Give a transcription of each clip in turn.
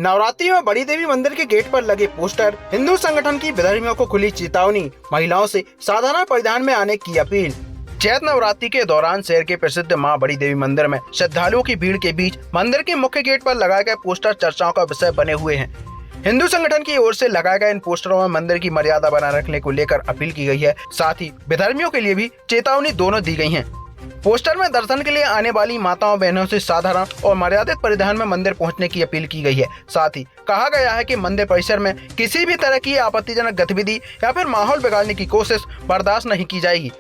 नवरात्रि में बड़ी देवी मंदिर के गेट पर लगे पोस्टर, हिंदू संगठन की विधर्मियों को खुली चेतावनी, महिलाओं से साधारण परिधान में आने की अपील। चैत्र नवरात्रि के दौरान शहर के प्रसिद्ध मां बड़ी देवी मंदिर में श्रद्धालुओं की भीड़ के बीच मंदिर के मुख्य गेट पर लगाए गए पोस्टर चर्चाओं का विषय बने हुए हैं। हिंदू संगठन की ओर से लगाए गए इन पोस्टरों में मंदिर की मर्यादा बनाए रखने को लेकर अपील की गई है, साथ ही विधर्मियों के लिए भी चेतावनी दोनों दी गई है। पोस्टर में दर्शन के लिए आने वाली माताओं बहनों से साधारण और मर्यादित परिधान में मंदिर पहुंचने की अपील की गई है। साथ ही कहा गया है कि मंदिर परिसर में किसी भी तरह की आपत्तिजनक गतिविधि या फिर माहौल बिगाड़ने की कोशिश बर्दाश्त नहीं की जाएगी।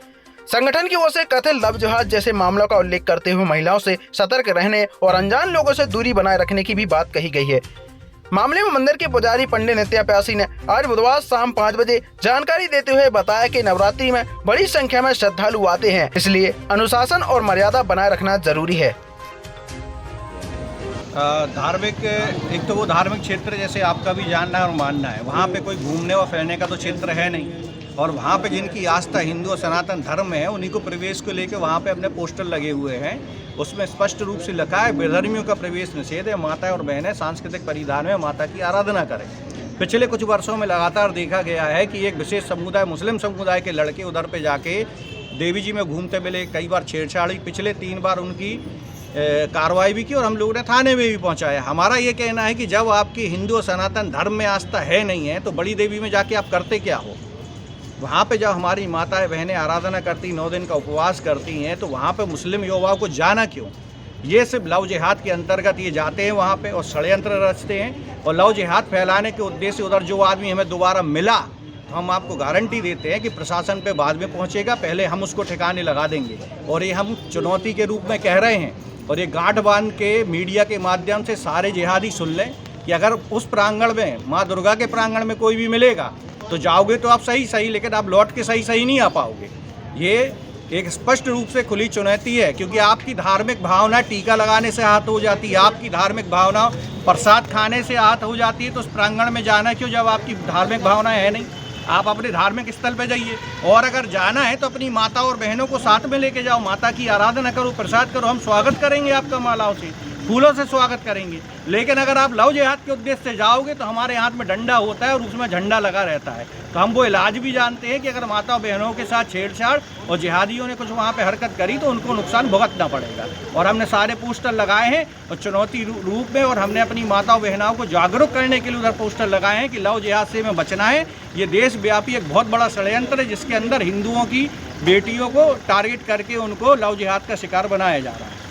संगठन की ओर से कथित लव जिहाद जैसे मामलों का उल्लेख करते हुए महिलाओं से सतर्क रहने और अनजान लोगों से दूरी बनाए रखने की भी बात कही गई है। मामले में मंदिर के पुजारी पंडित नित्या प्यासी ने आज बुधवार शाम 5 बजे जानकारी देते हुए बताया कि नवरात्रि में बड़ी संख्या में श्रद्धालु आते हैं, इसलिए अनुशासन और मर्यादा बनाए रखना जरूरी है। धार्मिक एक तो वो धार्मिक क्षेत्र जैसे आपका भी जानना है और मानना है, वहाँ पे कोई घूमने और फिरने का तो क्षेत्र है नहीं, और वहाँ पे जिनकी आस्था हिंदू और सनातन धर्म है उन्हीं को प्रवेश को लेकर वहाँ पे अपने पोस्टर लगे हुए हैं। उसमें स्पष्ट रूप से लिखा है विधर्मियों का प्रवेश निषेध है, माता और बहनें सांस्कृतिक परिधान में माता की आराधना करें। पिछले कुछ वर्षों में लगातार देखा गया है कि एक विशेष समुदाय मुस्लिम समुदाय के लड़के उधर पे जाके देवी जी में घूमते मिले, कई बार छेड़छाड़ी, पिछले 3 बार उनकी कार्रवाई भी की और हम लोगों ने थाने में भी पहुंचाया। हमारा ये कहना है कि जब आपकी हिंदू और सनातन धर्म में आस्था है नहीं है तो बड़ी देवी में जाके आप करते क्या हो? वहाँ पे जब हमारी माताएं बहनें आराधना करती, 9 दिन का उपवास करती हैं, तो वहाँ पे मुस्लिम युवाओं को जाना क्यों? ये सिर्फ लव जिहाद के अंतर्गत ये जाते हैं वहाँ पे और षड्यंत्र रचते हैं, और लव जिहाद फैलाने के उद्देश्य से उधर जो आदमी हमें दोबारा मिला तो हम आपको गारंटी देते हैं कि प्रशासन पे बाद में पहुँचेगा, पहले हम उसको ठिकाने लगा देंगे। और ये हम चुनौती के रूप में कह रहे हैं, और ये गांठ बांध के मीडिया के माध्यम से सारे जिहादी सुन लें कि अगर उस प्रांगण में माँ दुर्गा के प्रांगण में कोई भी मिलेगा तो जाओगे तो आप सही, लेकिन आप लौट के सही नहीं आ पाओगे। ये एक स्पष्ट रूप से खुली चुनौती है, क्योंकि आपकी धार्मिक भावना टीका लगाने से आहत हो जाती है, आपकी धार्मिक भावना प्रसाद खाने से आहत हो जाती है, तो उस प्रांगण में जाना क्यों जब आपकी धार्मिक भावना है नहीं? आप अपने धार्मिक स्थल पे जाइए, और अगर जाना है तो अपनी माता और बहनों को साथ में लेके जाओ, माता की आराधना करो, प्रसाद करो, हम स्वागत करेंगे आपका, मालाओं से, फूलों से स्वागत करेंगे। लेकिन अगर आप लव जिहाद के उद्देश्य से जाओगे तो हमारे हाथ में डंडा होता है और उसमें झंडा लगा रहता है, तो हम वो इलाज भी जानते हैं कि अगर माता बहनों के साथ छेड़छाड़ और जिहादियों ने कुछ वहाँ पे हरकत करी तो उनको नुकसान भुगतना पड़ेगा। और हमने सारे पोस्टर लगाए हैं और चुनौती रूप में, और हमने अपनी माताओं बहनों को जागरूक करने के लिए उधर पोस्टर लगाए हैं कि लव जिहाद से हमें बचना है। ये देशव्यापी एक बहुत बड़ा षड्यंत्र है जिसके अंदर हिंदुओं की बेटियों को टारगेट करके उनको लव जिहाद का शिकार बनाया जा रहा है।